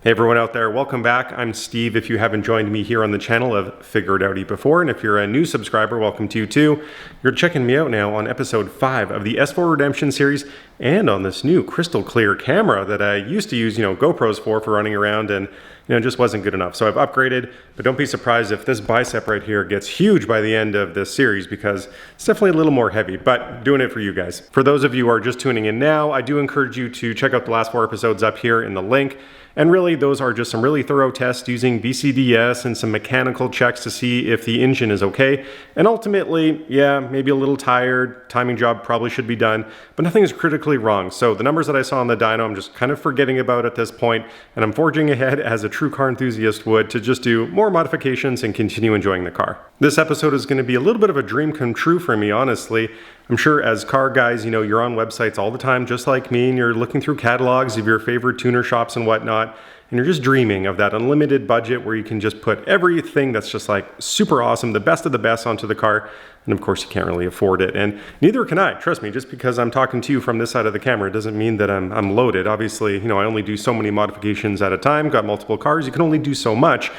Hey everyone out there, welcome back. I'm Steve. If you haven't joined me here on the channel, I've figured Audi before, and if you're a new subscriber, welcome to you too. You're checking me out now on episode 5 of the S4 Redemption series and on this new crystal clear camera that I used to use, GoPros for running around and it just wasn't good enough. So I've upgraded, but don't be surprised if this bicep right here gets huge by the end of this series because it's definitely a little more heavy, but doing it for you guys. For those of you who are just tuning in now, I do encourage you to check out the last 4 episodes up here in the link. And really, those are just some really thorough tests using BCDS and some mechanical checks to see if the engine is okay. And ultimately, yeah, maybe a little tired, timing job probably should be done, but nothing is critically wrong. So the numbers that I saw on the dyno, I'm just kind of forgetting about at this point, and I'm forging ahead as a true car enthusiast would to just do more modifications and continue enjoying the car. This episode is going to be a little bit of a dream come true for me, honestly. I'm sure as car guys, you're on websites all the time, just like me, and you're looking through catalogs of your favorite tuner shops and whatnot, and you're just dreaming of that unlimited budget where you can just put everything that's just like super awesome, the best of the best onto the car. And of course, you can't really afford it. And neither can I, trust me, just because I'm talking to you from this side of the camera, it doesn't mean that I'm loaded. Obviously, I only do so many modifications at a time, got multiple cars, you can only do so much.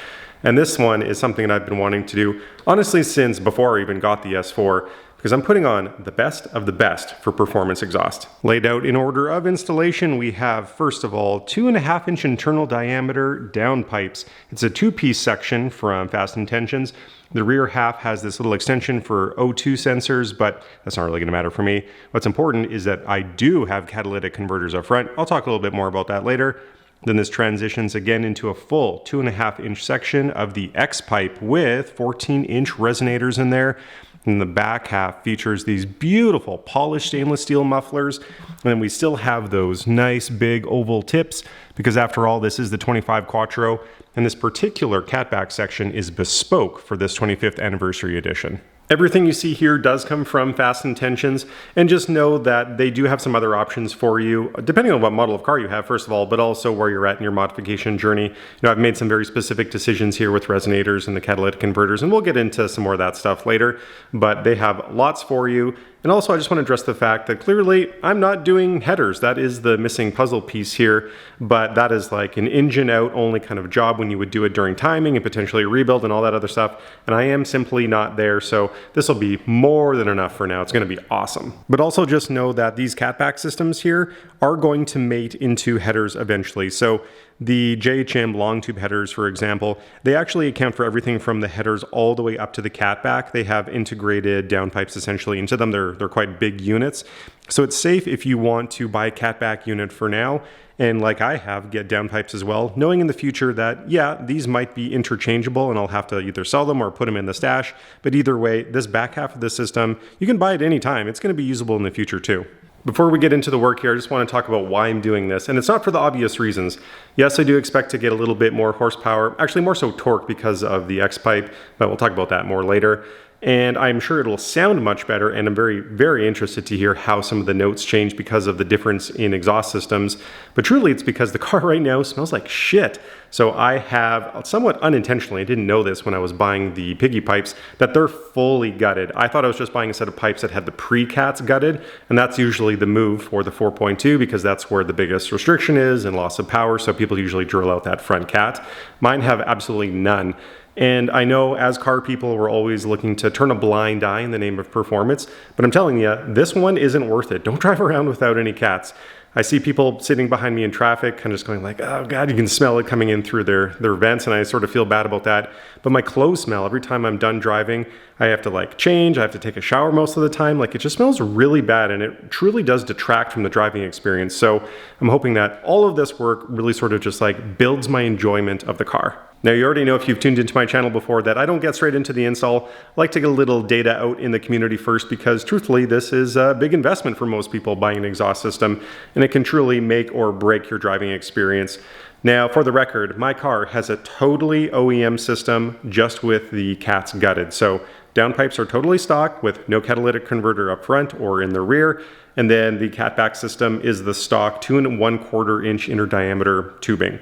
And this one is something that I've been wanting to do, honestly, since before I even got the S4, because I'm putting on the best of the best for performance exhaust. Laid out in order of installation, we have, first of all, 2.5-inch internal diameter downpipes. It's a 2-piece section from Fast Intentions. The rear half has this little extension for O2 sensors, but that's not really going to matter for me. What's important is that I do have catalytic converters up front. I'll talk a little bit more about that later. Then this transitions again into a full 2.5-inch section of the X pipe with 14-inch resonators in there. And the back half features these beautiful polished stainless steel mufflers. And then we still have those nice big oval tips because after all, this is the 25 Quattro. And this particular catback section is bespoke for this 25th anniversary edition. Everything you see here does come from Fast Intentions, and just know that they do have some other options for you, depending on what model of car you have, first of all, but also where you're at in your modification journey. I've made some very specific decisions here with resonators and the catalytic converters, and we'll get into some more of that stuff later, but they have lots for you. And also, I just want to address the fact that clearly I'm not doing headers. That is the missing puzzle piece here, but that is like an engine out only kind of job when you would do it during timing and potentially rebuild and all that other stuff. And I am simply not there. So this will be more than enough for now. It's going to be awesome. But also just know that these catback systems here are going to mate into headers eventually. So the JHM long tube headers, for example, they actually account for everything from the headers all the way up to the catback. They have integrated downpipes essentially into them. They're quite big units. So it's safe if you want to buy a catback unit for now, and like I have, get downpipes as well, knowing in the future that, yeah, these might be interchangeable and I'll have to either sell them or put them in the stash. But either way, this back half of the system, you can buy it anytime. It's going to be usable in the future too. Before we get into the work here, I just want to talk about why I'm doing this. And it's not for the obvious reasons. Yes, I do expect to get a little bit more horsepower, actually more so torque because of the X pipe, but we'll talk about that more later. And I'm sure it'll sound much better, and I'm very, very interested to hear how some of the notes change because of the difference in exhaust systems. But truly, it's because the car right now smells like shit. So I have, somewhat unintentionally, I didn't know this when I was buying the piggy pipes, that they're fully gutted. I thought I was just buying a set of pipes that had the pre-cats gutted, and that's usually the move for the 4.2 because that's where the biggest restriction is and loss of power, so people usually drill out that front cat. Mine have absolutely none. And I know as car people, we're always looking to turn a blind eye in the name of performance, but I'm telling you, this one isn't worth it. Don't drive around without any cats. I see people sitting behind me in traffic, kind of just going like, oh God, you can smell it coming in through their vents, and I sort of feel bad about that. But my clothes smell every time I'm done driving. I have to change, I have to take a shower most of the time. It just smells really bad, and it truly does detract from the driving experience. So I'm hoping that all of this work really sort of just builds my enjoyment of the car. Now, you already know if you've tuned into my channel before that I don't get straight into the install. I like to get a little data out in the community first because truthfully, this is a big investment for most people buying an exhaust system, and it can truly make or break your driving experience. Now, for the record, my car has a totally OEM system just with the cats gutted. So downpipes are totally stock with no catalytic converter up front or in the rear. And then the catback system is the stock 2 1/4 inch inner diameter tubing.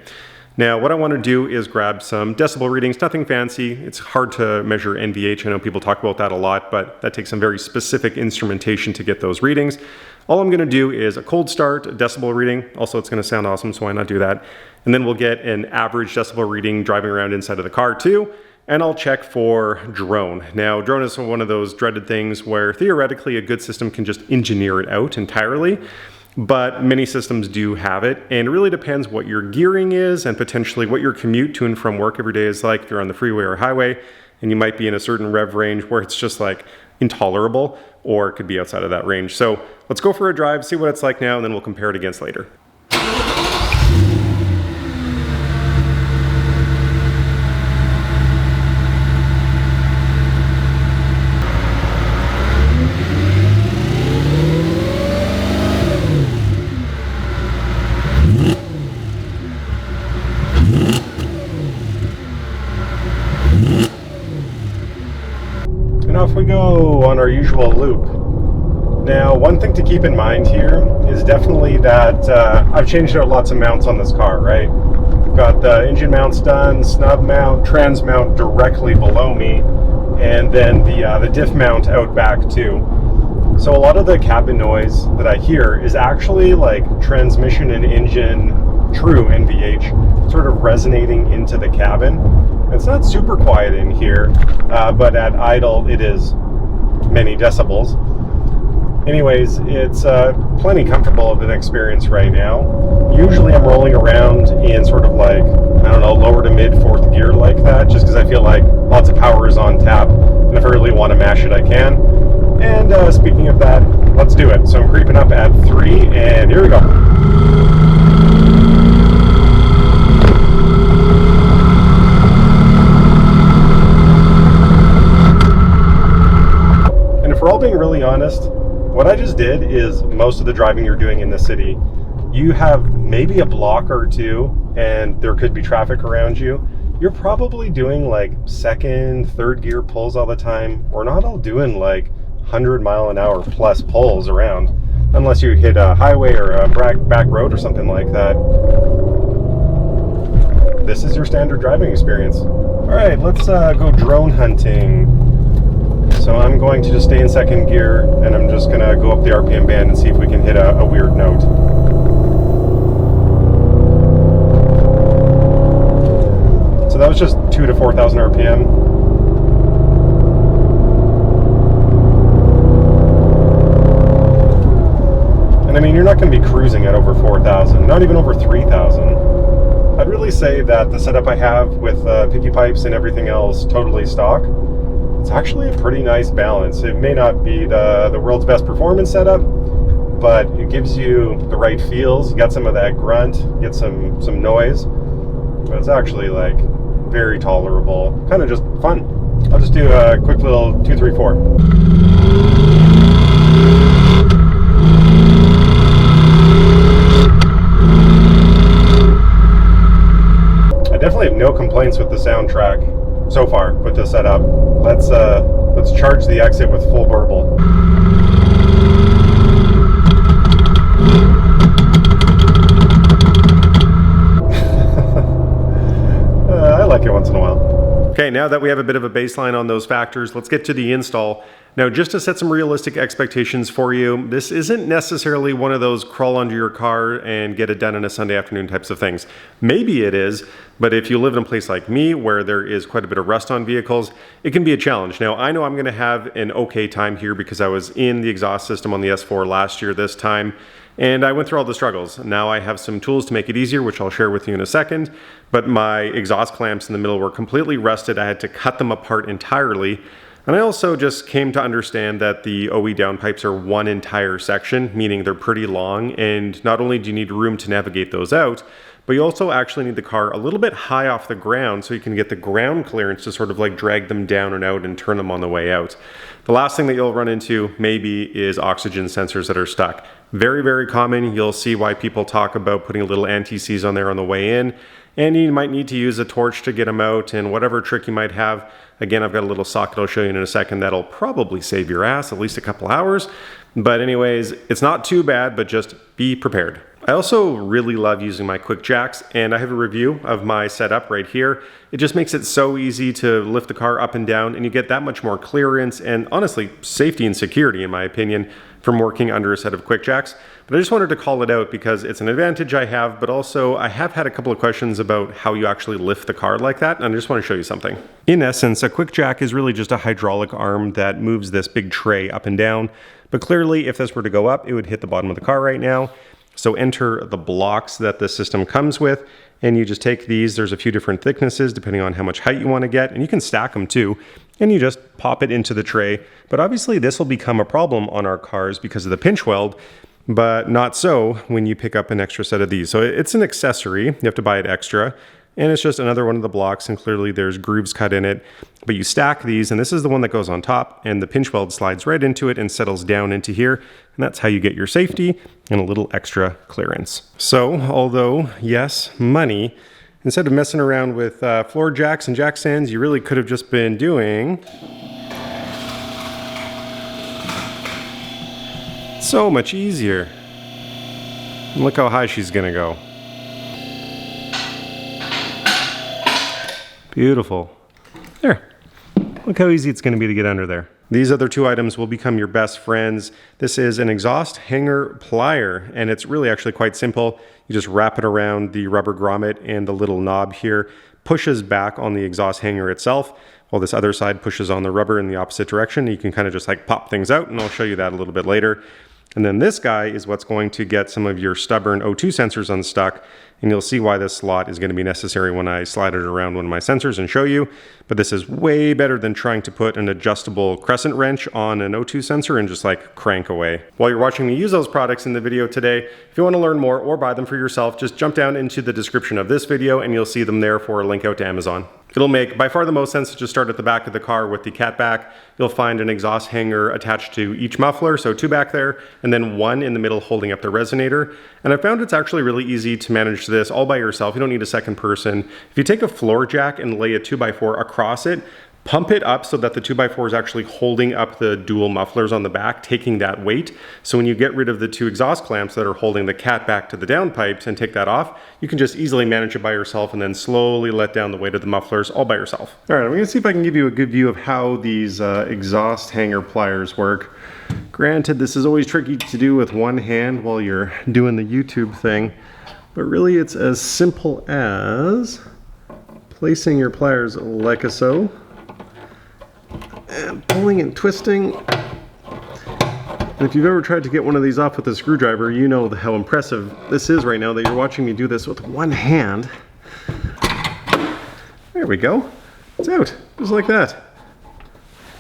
Now, what I want to do is grab some decibel readings, nothing fancy. It's hard to measure NVH. I know people talk about that a lot, but that takes some very specific instrumentation to get those readings. All I'm going to do is a cold start, a decibel reading. Also, it's going to sound awesome, so why not do that? And then we'll get an average decibel reading driving around inside of the car too. And I'll check for drone. Now, drone is one of those dreaded things where theoretically a good system can just engineer it out entirely. But many systems do have it, and it really depends what your gearing is and potentially what your commute to and from work every day is like. If you're on the freeway or highway, and you might be in a certain rev range where it's just like intolerable, or it could be outside of that range. So let's go for a drive, see what it's like now, and then we'll compare it against later. Off we go on our usual loop. Now, one thing to keep in mind here is definitely that I've changed out lots of mounts on this car, right? I've got the engine mounts done, snub mount, trans mount directly below me, and then the diff mount out back too. So a lot of the cabin noise that I hear is actually like transmission and engine, true NVH, sort of resonating into the cabin. It's not super quiet in here, but at idle it is many decibels. Anyways, it's plenty comfortable of an experience right now. Usually I'm rolling around in sort of like, I don't know, lower to mid fourth gear like that, just because I feel like lots of power is on tap, and if I really want to mash it, I can. And speaking of that, let's do it. So I'm creeping up at 3, and here we go. For all being really honest, what I just did is most of the driving you're doing in the city, you have maybe a block or two and there could be traffic around you. You're probably doing like second, third gear pulls all the time. We're not all doing like 100-mile-an-hour plus pulls around, unless you hit a highway or a back road or something like that. This is your standard driving experience. All right, let's go drone hunting. So I'm going to just stay in second gear, and I'm just going to go up the RPM band and see if we can hit a weird note. So that was just 2,000 to 4,000 RPM. And I mean, you're not going to be cruising at over 4,000, not even over 3,000. I'd really say that the setup I have with piggy pipes and everything else totally stock, it's actually a pretty nice balance. It may not be the world's best performance setup, but it gives you the right feels. You got some of that grunt, get some noise, but it's actually like very tolerable, kind of just fun. I'll just do a quick little 2, 3, 4. I definitely have no complaints with the soundtrack so far with this setup. Let's charge the exit with full burble. I like it once in a while. Okay, now that we have a bit of a baseline on those factors, let's get to the install. Now, just to set some realistic expectations for you, this isn't necessarily one of those crawl under your car and get it done in a Sunday afternoon types of things. Maybe it is, but if you live in a place like me where there is quite a bit of rust on vehicles, it can be a challenge. Now, I know I'm going to have an okay time here because I was in the exhaust system on the S4 last year this time, and I went through all the struggles. Now I have some tools to make it easier, which I'll share with you in a second, but my exhaust clamps in the middle were completely rusted. I had to cut them apart entirely. And I also just came to understand that the OE downpipes are one entire section, meaning they're pretty long, and not only do you need room to navigate those out, but you also actually need the car a little bit high off the ground so you can get the ground clearance to sort of like drag them down and out and turn them on the way out. The last thing that you'll run into maybe is oxygen sensors that are stuck. Very, very common. You'll see why people talk about putting a little anti-seize on there on the way in, and you might need to use a torch to get them out, and whatever trick you might have. Again, I've got a little socket I'll show you in a second that'll probably save your ass at least a couple hours. But anyways, it's not too bad, but just be prepared. I also really love using my quick jacks, and I have a review of my setup right here. It just makes it so easy to lift the car up and down, and you get that much more clearance and honestly safety and security, in my opinion, from working under a set of quick jacks. But I just wanted to call it out because it's an advantage I have, but also I have had a couple of questions about how you actually lift the car like that, and I just want to show you something. In essence, a quick jack is really just a hydraulic arm that moves this big tray up and down, but clearly if this were to go up, it would hit the bottom of the car right now. So enter the blocks that the system comes with, and you just take these. There's a few different thicknesses depending on how much height you want to get, and you can stack them too, and you just pop it into the tray. But obviously this will become a problem on our cars because of the pinch weld, but not so when you pick up an extra set of these. So it's an accessory, you have to buy it extra, and it's just another one of the blocks, and clearly there's grooves cut in it. But you stack these, and this is the one that goes on top, and the pinch weld slides right into it and settles down into here, and that's how you get your safety and a little extra clearance. So, although, yes, money, instead of messing around with floor jacks and jack stands, you really could have just been doing so much easier. And look how high she's gonna go. Beautiful. There. Look how easy it's going to be to get under there. These other two items will become your best friends. This is an exhaust hanger plier, and it's really actually quite simple. You just wrap it around the rubber grommet, and the little knob here pushes back on the exhaust hanger itself, while this other side pushes on the rubber in the opposite direction. You can kind of just like pop things out, and I'll show you that a little bit later. And then this guy is what's going to get some of your stubborn O2 sensors unstuck, and you'll see why this slot is going to be necessary when I slide it around one of my sensors and show you. But this is way better than trying to put an adjustable crescent wrench on an O2 sensor and just like crank away. While you're watching me use those products in the video today, if you want to learn more or buy them for yourself, just jump down into the description of this video and you'll see them there for a link out to Amazon. It'll make by far the most sense to just start at the back of the car with the catback. You'll find an exhaust hanger attached to each muffler, so two back there, and then one in the middle holding up the resonator. And I found it's actually really easy to manage this all by yourself. You don't need a second person. If you take a floor jack and lay a 2x4 across it, pump it up so that the 2x4 is actually holding up the dual mufflers on the back, taking that weight. So when you get rid of the two exhaust clamps that are holding the catback to the downpipes and take that off, you can just easily manage it by yourself and then slowly let down the weight of the mufflers all by yourself. All right, I'm gonna see if I can give you a good view of how these exhaust hanger pliers work. Granted, this is always tricky to do with one hand while you're doing the YouTube thing, but really it's as simple as placing your pliers like so, and pulling and twisting. And if you've ever tried to get one of these off with a screwdriver, you know how impressive this is right now that you're watching me do this with one hand. There we go. It's out, just like that.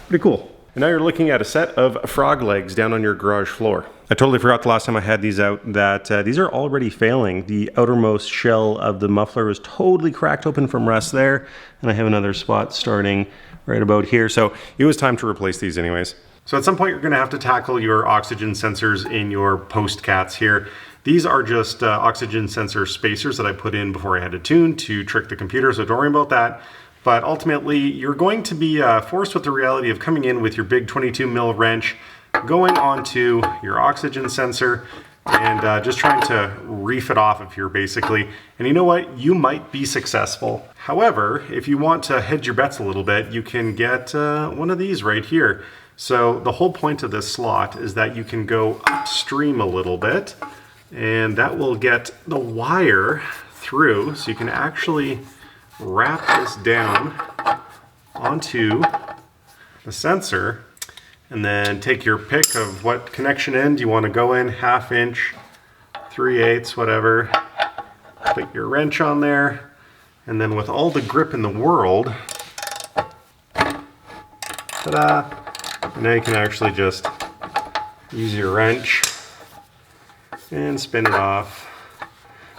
Pretty cool. And now you're looking at a set of frog legs down on your garage floor. I totally forgot the last time I had these out that these are already failing. The outermost shell of the muffler is totally cracked open from rust there, and I have another spot starting right about here. So it was time to replace these anyways. So at some point you're gonna have to tackle your oxygen sensors in your post cats here. These are just oxygen sensor spacers that I put in before I had to tune to trick the computer, so don't worry about that. But ultimately you're going to be forced with the reality of coming in with your big 22 mil wrench, going onto your oxygen sensor, and just trying to reef it off of here basically. And you know what? You might be successful. However, if you want to hedge your bets a little bit, you can get one of these right here. So the whole point of this slot is that you can go upstream a little bit, and that will get the wire through, so you can actually wrap this down onto the sensor, and then take your pick of what connection end you want to go in, 1/2 inch, 3/8, whatever. Put your wrench on there, and then with all the grip in the world, ta-da! Now you can actually just use your wrench and spin it off.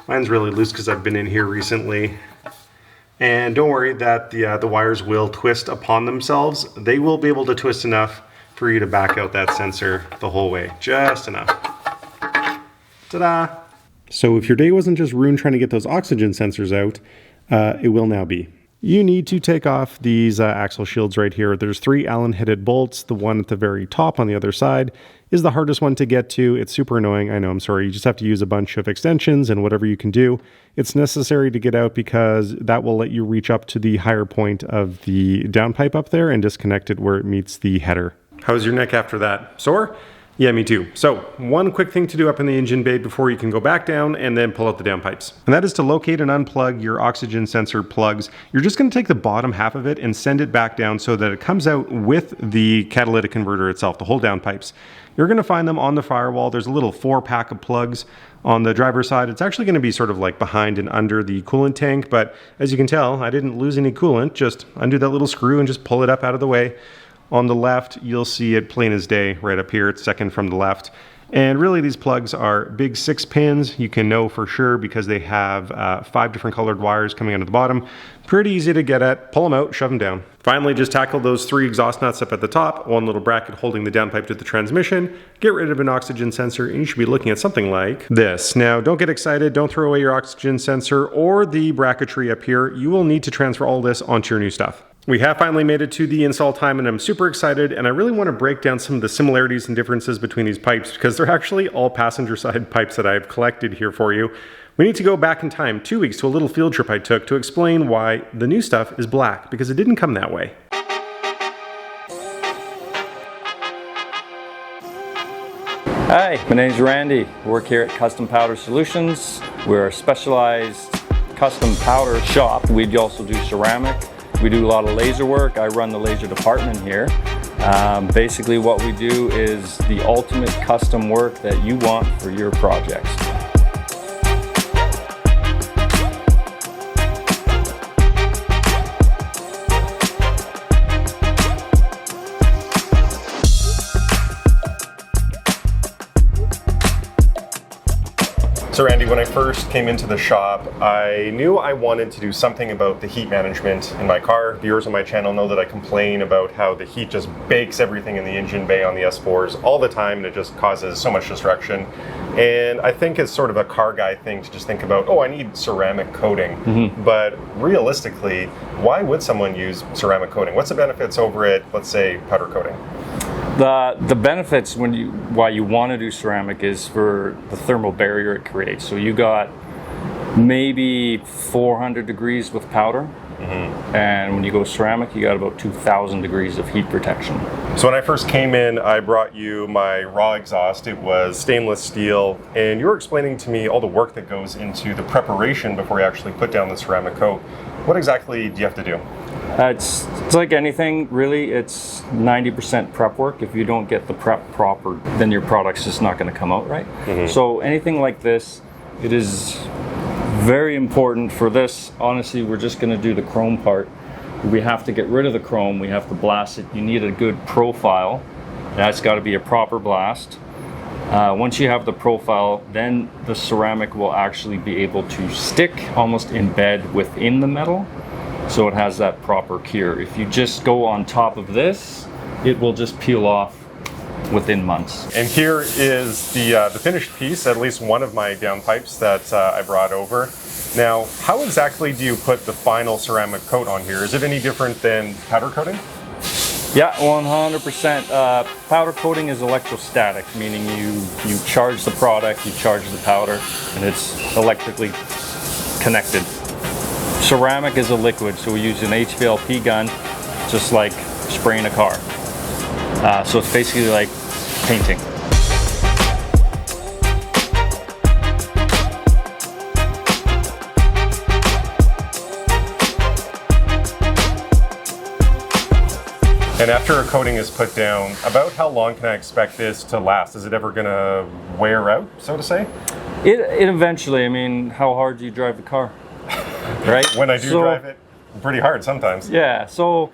Mine's really loose because I've been in here recently. And don't worry that the wires will twist upon themselves. They will be able to twist enough for you to back out that sensor the whole way, just enough. Ta-da! So if your day wasn't just ruined trying to get those oxygen sensors out, it will now be. you need to take off these axle shields right here. There's 3 Allen-headed bolts. The one at the very top on the other side is the hardest one to get to. It's super annoying. I know, I'm sorry. You just have to use a bunch of extensions and whatever you can do. It's necessary to get out because that will let you reach up to the higher point of the downpipe up there and disconnect it where it meets the header. How's your neck after that? Sore? Yeah, me too. So, one quick thing to do up in the engine bay before you can go back down and then pull out the downpipes. And that is to locate and unplug your oxygen sensor plugs. You're just going to take the bottom half of it and send it back down so that it comes out with the catalytic converter itself, the whole downpipes. You're going to find them on the firewall. There's a little 4-pack of plugs on the driver's side. It's actually going to be sort of like behind and under the coolant tank, but as you can tell, I didn't lose any coolant. Just undo that little screw and just pull it up out of the way. On the left, you'll see it plain as day right up here. It's second from the left. And really, these plugs are big 6 pins. You can know for sure because they have 5 different colored wires coming out of the bottom. Pretty easy to get at. Pull them out, shove them down. Finally, just tackle those 3 exhaust nuts up at the top, one little bracket holding the downpipe to the transmission, get rid of an oxygen sensor, and you should be looking at something like this. Now, don't get excited. Don't throw away your oxygen sensor or the bracketry up here. You will need to transfer all this onto your new stuff. We have finally made it to the install time and I'm super excited, and I really want to break down some of the similarities and differences between these pipes because they're actually all passenger side pipes that I've collected here for you. We need to go back in time 2 weeks to a little field trip I took to explain why the new stuff is black, because it didn't come that way. Hi, my name is Randy. I work here at Custom Powder Solutions. We're a specialized custom powder shop. We also do ceramic. We do a lot of laser work. I run the laser department here. Basically what we do is the ultimate custom work that you want for your projects. So Randy, when I first came into the shop, I knew I wanted to do something about the heat management in my car. Viewers on my channel know that I complain about how the heat just bakes everything in the engine bay on the S4s all the time, and it just causes so much destruction. And I think it's sort of a car guy thing to just think about, oh, I need ceramic coating. But realistically, why would someone use ceramic coating? What's the benefits over it, let's say, powder coating? The benefits why you want to do ceramic is for the thermal barrier it creates. So you got maybe 400 degrees with powder, and when you go ceramic, you got about 2,000 degrees of heat protection. So when I first came in, I brought you my raw exhaust. It was stainless steel, and you were explaining to me all the work that goes into the preparation before you actually put down the ceramic coat. What exactly do you have to do? It's like anything, really. It's 90% prep work. If you don't get the prep proper, then your product's just not going to come out right. So anything like this, it is very important for this. Honestly, we're just going to do the chrome part. We have to get rid of the chrome. We have to blast it. You need a good profile. That's got to be a proper blast. Once you have the profile, then the ceramic will actually be able to stick, almost embed within the metal. So it has that proper cure. If you just go on top of this, it will just peel off within months. And here is the finished piece, at least one of my downpipes that I brought over. Now, how exactly do you put the final ceramic coat on here? Is it any different than powder coating? Yeah, 100%. Powder coating is electrostatic, meaning you charge the product, you charge the powder, and it's electrically connected. Ceramic is a liquid, so we use an HVLP gun, just like spraying a car. So it's basically like painting. And after a coating is put down, about how long can I expect this to last? Is it ever going to wear out, so to say? It eventually, I mean, how hard do you drive the car? Right? When I do drive it, pretty hard sometimes. Yeah, so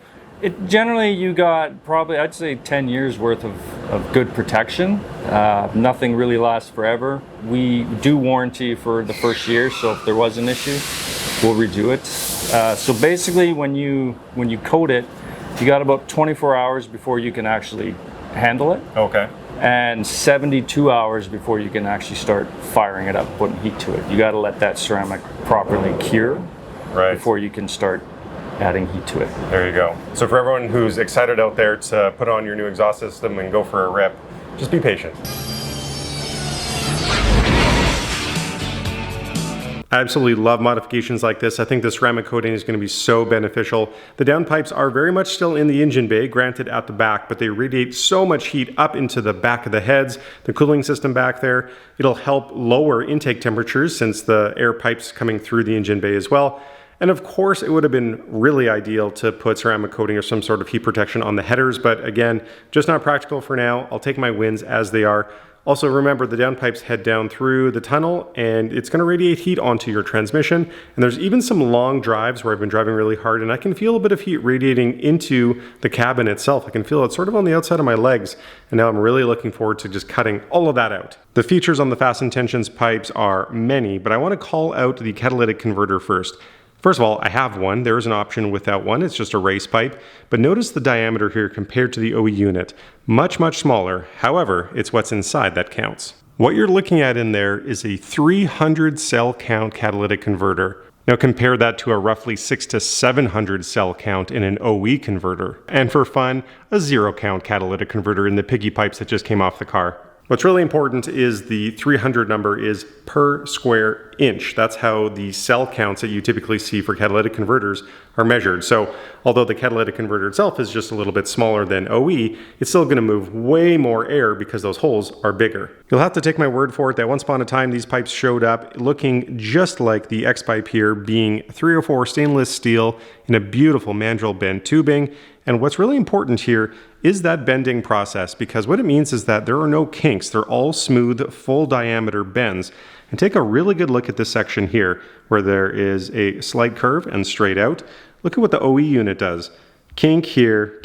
generally you got probably, I'd say 10 years worth of good protection. Nothing really lasts forever. We do warranty for the first year, so if there was an issue, we'll redo it. So basically when you coat it, you got about 24 hours before you can actually handle it. Okay. And 72 hours before you can actually start firing it up, putting heat to it. You got to let that ceramic properly cure before you can start adding heat to it. There you go. So for everyone who's excited out there to put on your new exhaust system and go for a rip, just be patient. I absolutely love modifications like this. I think the ceramic coating is going to be so beneficial. The downpipes are very much still in the engine bay, granted at the back, but they radiate so much heat up into the back of the heads, the cooling system back there. It'll help lower intake temperatures since the air pipe's coming through the engine bay as well. And of course, it would have been really ideal to put ceramic coating or some sort of heat protection on the headers, but again, just not practical for now. I'll take my wins as they are. Also remember, the downpipes head down through the tunnel and it's going to radiate heat onto your transmission. And there's even some long drives where I've been driving really hard and I can feel a bit of heat radiating into the cabin itself. I can feel it sort of on the outside of my legs. And now I'm really looking forward to just cutting all of that out. The features on the fasten tensions pipes are many, but I want to call out the catalytic converter first. First of all, I have one. There is an option without one. It's just a race pipe. But notice the diameter here compared to the OE unit. Much, much smaller. However, it's what's inside that counts. What you're looking at in there is a 300 cell count catalytic converter. Now compare that to a roughly 600 to 700 cell count in an OE converter. And for fun, a 0 count catalytic converter in the piggy pipes that just came off the car. What's really important is the 300 number is per square inch. That's how the cell counts that you typically see for catalytic converters are measured. So although the catalytic converter itself is just a little bit smaller than OE, it's still going to move way more air because those holes are bigger. You'll have to take my word for it that once upon a time these pipes showed up looking just like the X pipe here, being 304 stainless steel in a beautiful mandrel bend tubing. And what's really important here is that bending process, because what it means is that there are no kinks. They're all smooth, full diameter bends. And take a really good look at this section here, where there is a slight curve and straight out. Look at what the OE unit does. Kink here,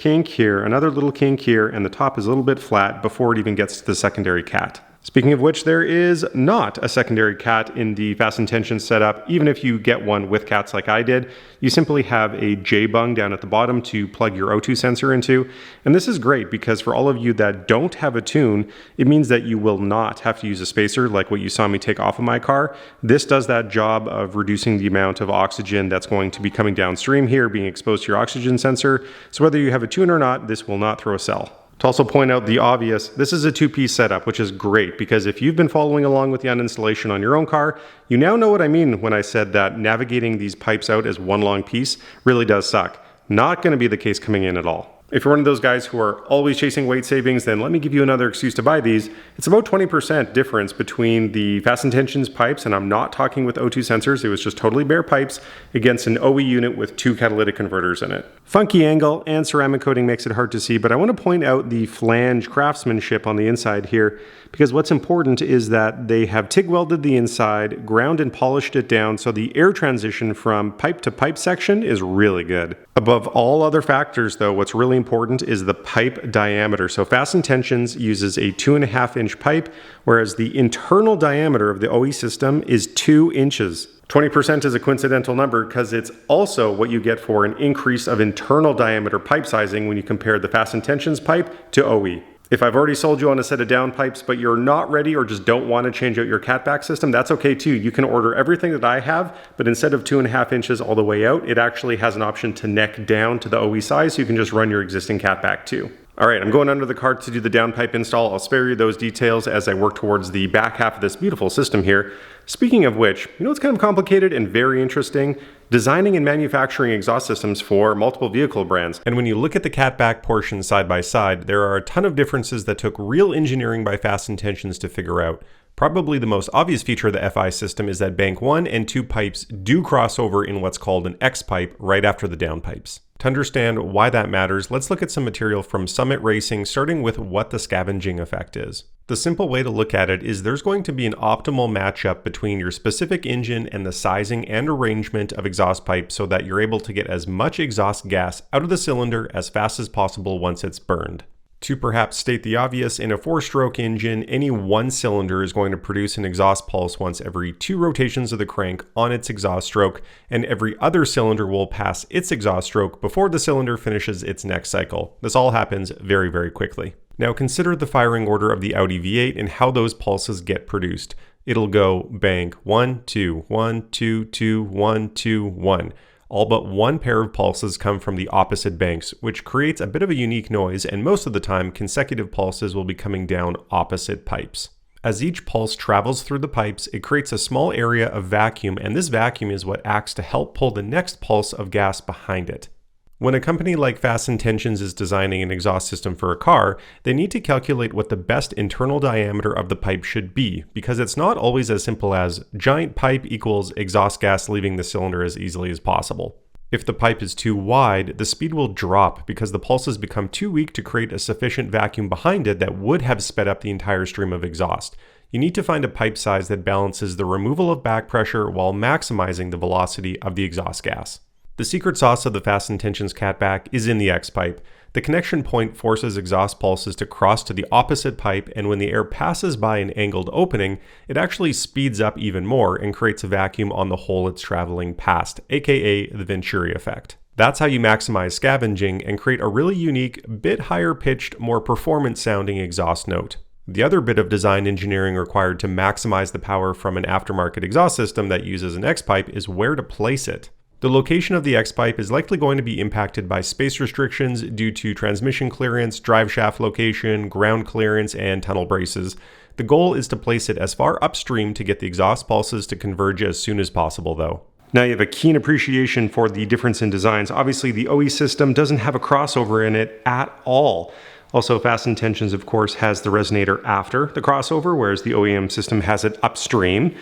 another little kink here, and the top is a little bit flat before it even gets to the secondary cat. Speaking of which, there is not a secondary cat in the fasten tension setup. Even if you get one with cats like I did, you simply have a J-bung down at the bottom to plug your O2 sensor into. And this is great because for all of you that don't have a tune, it means that you will not have to use a spacer like what you saw me take off of my car. This does that job of reducing the amount of oxygen that's going to be coming downstream here, being exposed to your oxygen sensor. So whether you have a tune or not, this will not throw a cell. To also point out the obvious, this is a two-piece setup, which is great because if you've been following along with the uninstallation on your own car, you now know what I mean when I said that navigating these pipes out as one long piece really does suck. Not going to be the case coming in at all. If you're one of those guys who are always chasing weight savings, then let me give you another excuse to buy these. It's about 20% difference between the fasten tensions pipes, and I'm not talking with O2 sensors, it was just totally bare pipes, against an OE unit with 2 catalytic converters in it. Funky angle and ceramic coating makes it hard to see, but I want to point out the flange craftsmanship on the inside here, because what's important is that they have TIG welded the inside, ground and polished it down, so the air transition from pipe to pipe section is really good. Above all other factors though, what's really important is the pipe diameter. So fasten tensions uses a 2.5 inch pipe, whereas the internal diameter of the OE system is 2 inches. 20% is a coincidental number because it's also what you get for an increase of internal diameter pipe sizing when you compare the fasten tensions pipe to OE. If I've already sold you on a set of downpipes, but you're not ready or just don't want to change out your catback system, that's okay too. You can order everything that I have, but instead of 2.5 inches all the way out, it actually has an option to neck down to the OE size, so you can just run your existing catback too. All right, I'm going under the car to do the downpipe install. I'll spare you those details as I work towards the back half of this beautiful system here. Speaking of which, you know what's kind of complicated and very interesting? Designing and manufacturing exhaust systems for multiple vehicle brands. And when you look at the catback portion side by side, there are a ton of differences that took real engineering by fasten tensions to figure out. Probably the most obvious feature of the FI system is that bank 1 and 2 pipes do cross over in what's called an X pipe right after the downpipes. To understand why that matters, let's look at some material from Summit Racing, starting with what the scavenging effect is. The simple way to look at it is there's going to be an optimal matchup between your specific engine and the sizing and arrangement of exhaust pipe so that you're able to get as much exhaust gas out of the cylinder as fast as possible once it's burned. To perhaps state the obvious, in a 4-stroke engine, any one cylinder is going to produce an exhaust pulse once every 2 rotations of the crank on its exhaust stroke, and every other cylinder will pass its exhaust stroke before the cylinder finishes its next cycle. This all happens very, very quickly. Now consider the firing order of the Audi V8 and how those pulses get produced. It'll go bang 1, 2, 1, 2, 2, 1, 2, 1. All but one pair of pulses come from the opposite banks, which creates a bit of a unique noise, and most of the time, consecutive pulses will be coming down opposite pipes. As each pulse travels through the pipes, it creates a small area of vacuum, and this vacuum is what acts to help pull the next pulse of gas behind it. When a company like Fast Intentions is designing an exhaust system for a car, they need to calculate what the best internal diameter of the pipe should be, because it's not always as simple as giant pipe equals exhaust gas leaving the cylinder as easily as possible. If the pipe is too wide, the speed will drop because the pulses become too weak to create a sufficient vacuum behind it that would have sped up the entire stream of exhaust. You need to find a pipe size that balances the removal of back pressure while maximizing the velocity of the exhaust gas. The secret sauce of the Fast Intentions catback is in the X-pipe. The connection point forces exhaust pulses to cross to the opposite pipe, and when the air passes by an angled opening, it actually speeds up even more and creates a vacuum on the hole it's traveling past, aka the Venturi effect. That's how you maximize scavenging and create a really unique, bit higher pitched, more performance sounding exhaust note. The other bit of design engineering required to maximize the power from an aftermarket exhaust system that uses an X-pipe is where to place it. The location of the X-pipe is likely going to be impacted by space restrictions due to transmission clearance, drive shaft location, ground clearance, and tunnel braces. The goal is to place it as far upstream to get the exhaust pulses to converge as soon as possible though. Now you have a keen appreciation for the difference in designs. Obviously the OE system doesn't have a crossover in it at all. Also, Fast Intentions, of course, has the resonator after the crossover, whereas the OEM system has it upstream.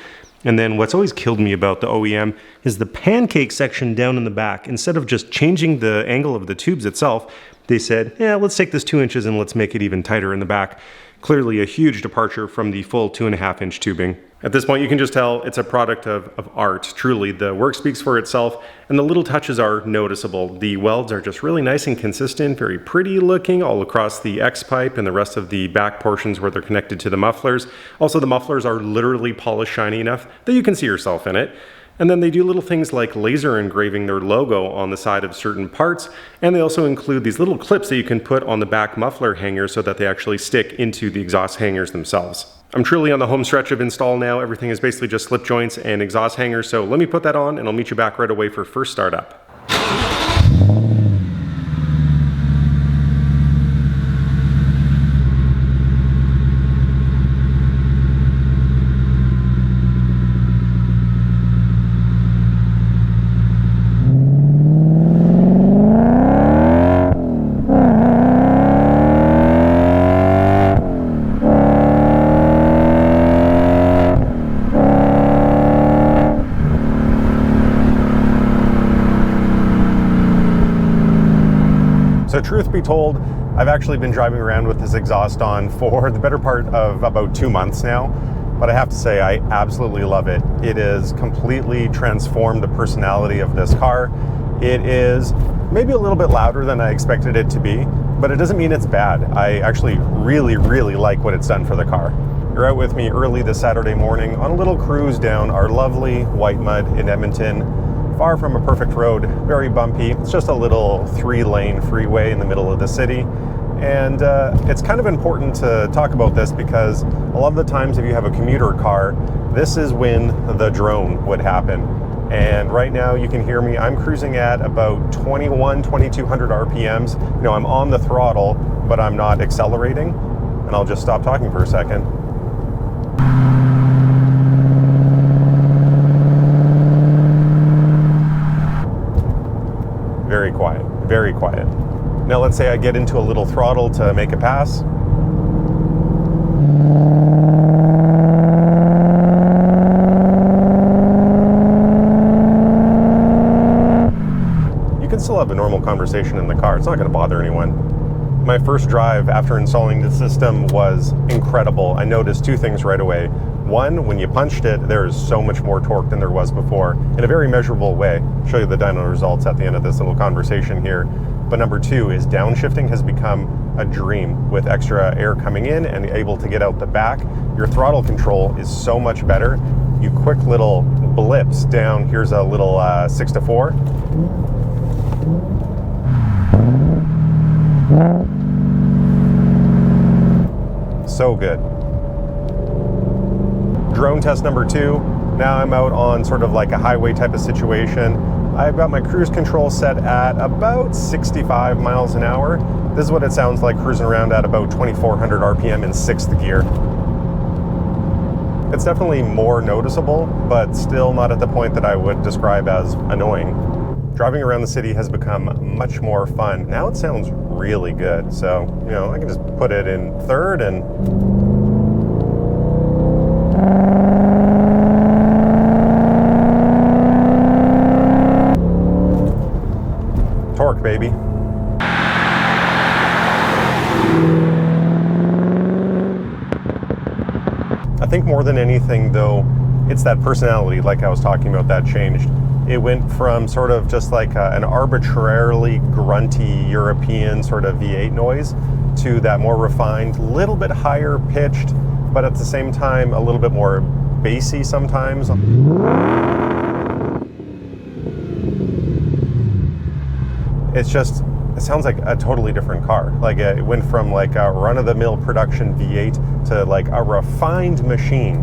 And then what's always killed me about the OEM is the pancake section down in the back. Instead of just changing the angle of the tubes itself, they said, yeah, let's take this 2 inches and let's make it even tighter in the back. Clearly a huge departure from the full 2.5-inch tubing. At this point, you can just tell it's a product of art. Truly, the work speaks for itself, and the little touches are noticeable. The welds are just really nice and consistent, very pretty looking all across the X-pipe and the rest of the back portions where they're connected to the mufflers. Also, the mufflers are literally polished shiny enough that you can see yourself in it. And then they do little things like laser engraving their logo on the side of certain parts, and they also include these little clips that you can put on the back muffler hangers so that they actually stick into the exhaust hangers themselves. I'm truly on the home stretch of install now. Everything is basically just slip joints and exhaust hangers, so let me put that on and I'll meet you back right away for first startup. So truth be told, I've actually been driving around with this exhaust on for the better part of about 2 months now, but I have to say I absolutely love it. It has completely transformed the personality of this car. It is maybe a little bit louder than I expected it to be, but it doesn't mean it's bad. I actually really like what it's done for the car. You're out with me early this Saturday morning on a little cruise down our lovely white mud in Edmonton. Far from a perfect road, very bumpy. It's just a little 3-lane freeway in the middle of the city. And it's kind of important to talk about this because a lot of the times if you have a commuter car, this is when the drone would happen. And right now you can hear me, I'm cruising at about 2200 RPMs. You know, I'm on the throttle, but I'm not accelerating. And I'll just stop talking for a second. Very quiet, very quiet. Now let's say I get into a little throttle to make a pass. You can still have a normal conversation in the car. It's not going to bother anyone. My first drive after installing the system was incredible. I noticed 2 things right away. One, when you punched it, there is so much more torque than there was before in a very measurable way. I'll show you the dyno results at the end of this little conversation here. But number 2 is downshifting has become a dream with extra air coming in and able to get out the back. Your throttle control is so much better. You quick little blips down. Here's a little 6-4. So good. Drone test number 2. Now I'm out on sort of like a highway type of situation. I've got my cruise control set at about 65 miles an hour. This is what it sounds like cruising around at about 2400 RPM in 6th gear. It's definitely more noticeable, but still not at the point that I would describe as annoying. Driving around the city has become much more fun. Now it sounds really good, so, you know, I can just put it in 3rd and torque, baby. I think more than anything, though, it's that personality, like I was talking about, that changed. It went from sort of just like an arbitrarily grunty European sort of V8 noise to that more refined, little bit higher pitched, but at the same time a little bit more bassy sometimes. It's just, it sounds like a totally different car. Like it went from like a run-of-the-mill production V8 to like a refined machine.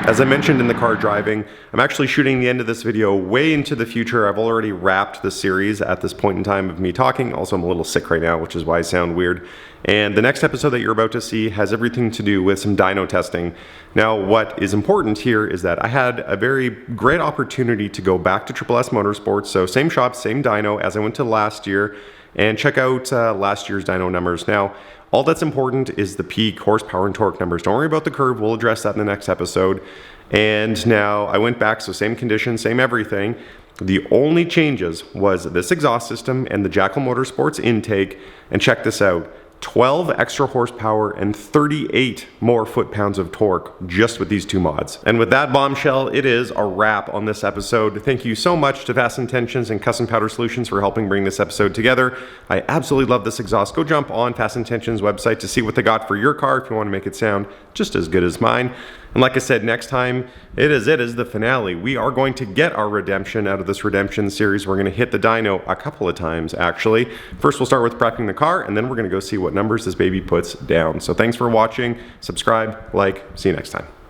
As I mentioned in the car driving, I'm actually shooting the end of this video way into the future. I've already wrapped the series at this point in time of me talking. Also, I'm a little sick right now, which is why I sound weird. And the next episode that you're about to see has everything to do with some dyno testing. Now, what is important here is that I had a very great opportunity to go back to S Motorsports, so same shop, same dyno as I went to last year, and check out last year's dyno numbers. Now, all that's important is the peak horsepower and torque numbers. Don't worry about the curve, we'll address that in the next episode. And now I went back, so same conditions, same everything. The only changes was this exhaust system and the Jackal Motorsports intake. And check this out, 12 extra horsepower and 38 more foot-pounds of torque just with these two mods. And with that bombshell, it is a wrap on this episode. Thank you so much to Fast Intentions and Custom Powder Solutions for helping bring this episode together. I absolutely love this exhaust. Go jump on Fast Intentions website to see what they got for your car if you want to make it sound just as good as mine. And like I said, next time, it is the finale. We are going to get our redemption out of this redemption series. We're going to hit the dyno a couple of times, actually. First, we'll start with prepping the car, and then we're going to go see what numbers this baby puts down. So thanks for watching. Subscribe, like, see you next time.